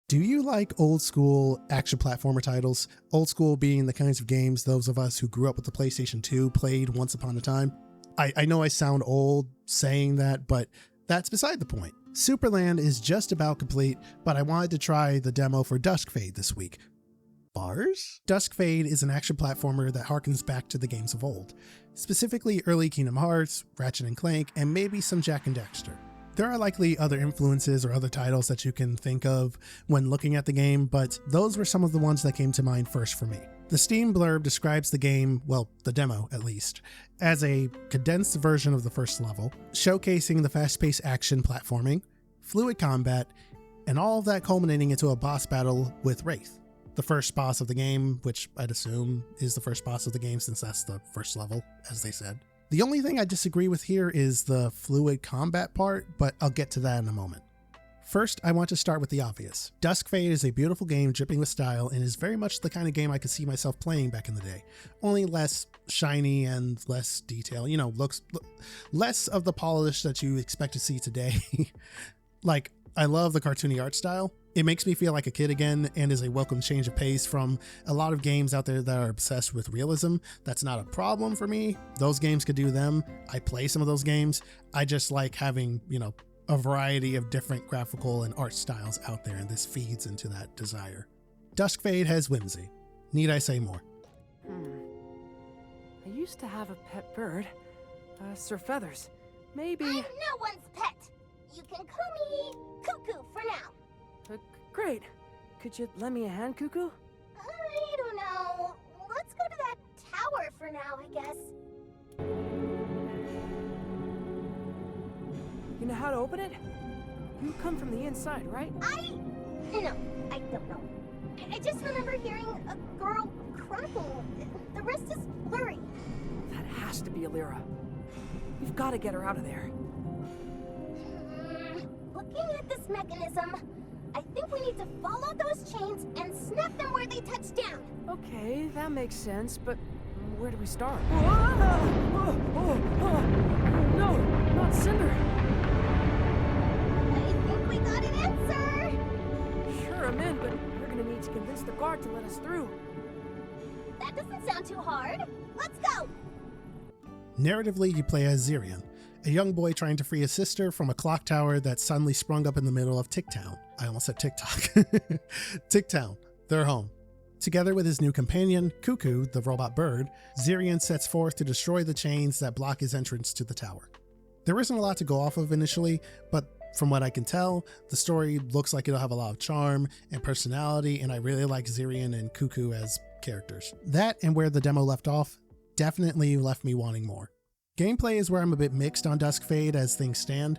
Do you like old school action platformer titles? Old school being the kinds of games those of us who grew up with the PlayStation 2 played once upon a time. I know I sound old saying that, but that's beside the point. Superland is just about complete, but I wanted to try the demo for Duskfade this week. Bars? Duskfade is an action platformer that harkens back to the games of old, specifically early Kingdom Hearts, Ratchet & Clank, and maybe some Jak and Daxter. There are likely other influences or other titles that you can think of when looking at the game, but those were some of the ones that came to mind first for me. The Steam blurb describes the game, well, the demo at least, as a condensed version of the first level, showcasing the fast-paced action platforming, fluid combat, and all of that culminating into a boss battle with Wraith, the first boss of the game, which I'd assume is the first boss of the game since that's the first level, as they said. The only thing I disagree with here is the fluid combat part, but I'll get to that in a moment. First, I want to start with the obvious. Duskfade is a beautiful game dripping with style and is very much the kind of game I could see myself playing back in the day. Only less shiny and less detail, looks less of the polish that you expect to see today. Like, I love the cartoony art style. It makes me feel like a kid again and is a welcome change of pace from a lot of games out there that are obsessed with realism. That's not a problem for me. Those games could do them. I play some of those games. I just like having, a variety of different graphical and art styles out there, and this feeds into that desire. Duskfade has whimsy. Need I say more? I used to have a pet bird. Sir Feathers. Maybe... I'm no one's pet. You can call me Cuckoo for now. Great. Could you lend me a hand, Cuckoo? I don't know. Let's go to that tower for now, I guess. You know how to open it? You come from the inside, right? No, I don't know. I just remember hearing a girl crying. The rest is blurry. That has to be Alira. We've got to get her out of there. Looking at this mechanism, I think we need to follow those chains and snap them where they touch down. Okay, that makes sense, but where do we start? No, not Cinder. I think we got an answer. Sure, I'm in, but we're gonna need to convince the guard to let us through. That doesn't sound too hard. Let's go. Narratively, you play as Zirian, a young boy trying to free his sister from a clock tower that suddenly sprung up in the middle of Ticktown. I almost said TikTok. Ticktown, their home. Together with his new companion, Cuckoo, the robot bird, Zirian sets forth to destroy the chains that block his entrance to the tower. There isn't a lot to go off of initially, but from what I can tell, the story looks like it'll have a lot of charm and personality, and I really like Zirian and Cuckoo as characters. That and where the demo left off definitely left me wanting more. Gameplay is where I'm a bit mixed on Duskfade as things stand.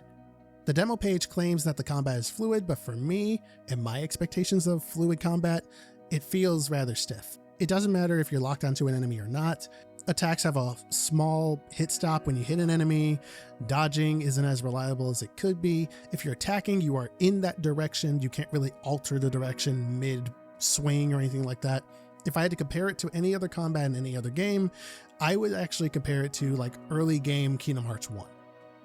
The demo page claims that the combat is fluid, but for me and my expectations of fluid combat, it feels rather stiff. It doesn't matter if you're locked onto an enemy or not. Attacks have a small hit stop when you hit an enemy. Dodging isn't as reliable as it could be. If you're attacking, you are in that direction. You can't really alter the direction mid-swing or anything like that. If I had to compare it to any other combat in any other game, I would actually compare it to like early game Kingdom Hearts 1.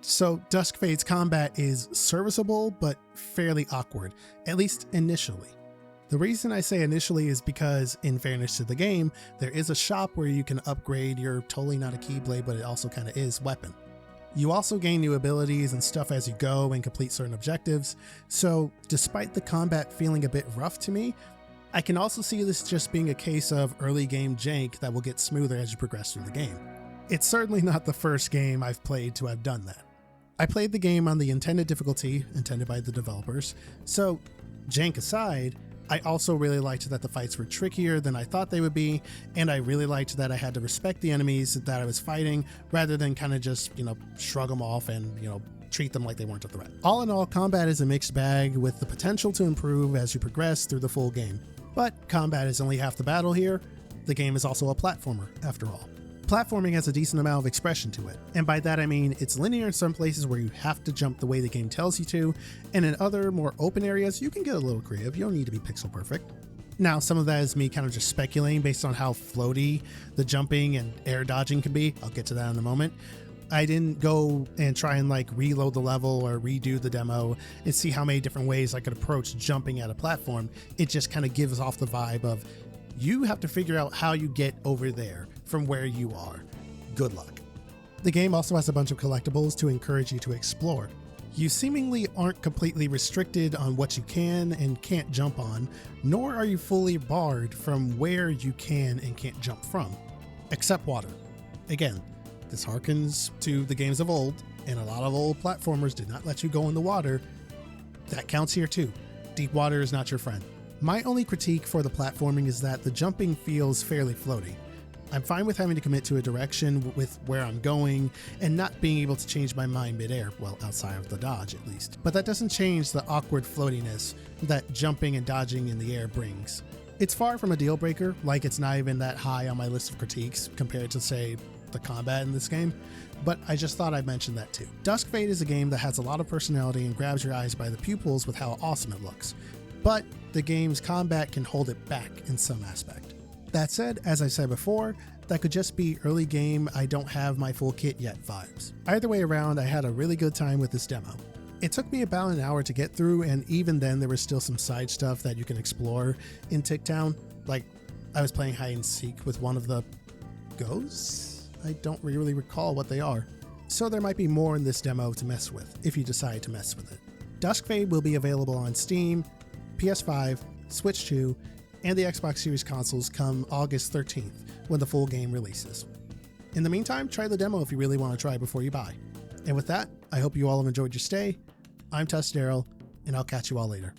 So Duskfade's combat is serviceable, but fairly awkward, at least initially. The reason I say initially is because, in fairness to the game, there is a shop where you can upgrade your totally not a Keyblade, but it also kind of is weapon. You also gain new abilities and stuff as you go and complete certain objectives, so despite the combat feeling a bit rough to me, I can also see this just being a case of early game jank that will get smoother as you progress through the game. It's certainly not the first game I've played to have done that. I played the game on the intended difficulty, intended by the developers, so jank aside, I also really liked that the fights were trickier than I thought they would be, and I really liked that I had to respect the enemies that I was fighting rather than kind of just, shrug them off and, treat them like they weren't a threat. All in all, combat is a mixed bag with the potential to improve as you progress through the full game. But combat is only half the battle here. The game is also a platformer, after all. Platforming has a decent amount of expression to it, and by that I mean it's linear in some places where you have to jump the way the game tells you to, and in other more open areas you can get a little creative. You don't need to be pixel perfect. Now, some of that is me kind of just speculating based on how floaty the jumping and air dodging can be. I'll get to that in a moment. I didn't go and try and like reload the level or redo the demo and see how many different ways I could approach jumping at a platform. It just kind of gives off the vibe of you have to figure out how you get over there from where you are. Good luck. The game also has a bunch of collectibles to encourage you to explore. You seemingly aren't completely restricted on what you can and can't jump on, nor are you fully barred from where you can and can't jump from, except water. Again, this harkens to the games of old, and a lot of old platformers did not let you go in the water. That counts here too. Deep water is not your friend. My only critique for the platforming is that the jumping feels fairly floaty. I'm fine with having to commit to a direction with where I'm going and not being able to change my mind midair, well, outside of the dodge at least. But that doesn't change the awkward floatiness that jumping and dodging in the air brings. It's far from a deal breaker, like it's not even that high on my list of critiques compared to, say, the combat in this game, but I just thought I'd mention that too. Duskfade is a game that has a lot of personality and grabs your eyes by the pupils with how awesome it looks, but the game's combat can hold it back in some aspect. That said, as I said before, that could just be early game I don't have my full kit yet vibes. Either way around, I had a really good time with this demo. It took me about an hour to get through, and even then there was still some side stuff that you can explore in Ticktown. Like, I was playing hide and seek with one of the ghosts? I don't really recall what they are. So there might be more in this demo to mess with, if you decide to mess with it. Duskfade will be available on Steam, PS5, Switch 2, and the Xbox Series consoles come August 13th when the full game releases. In the meantime, try the demo if you really want to try before you buy. And with that, I hope you all have enjoyed your stay. I'm TUSDarryl, and I'll catch you all later.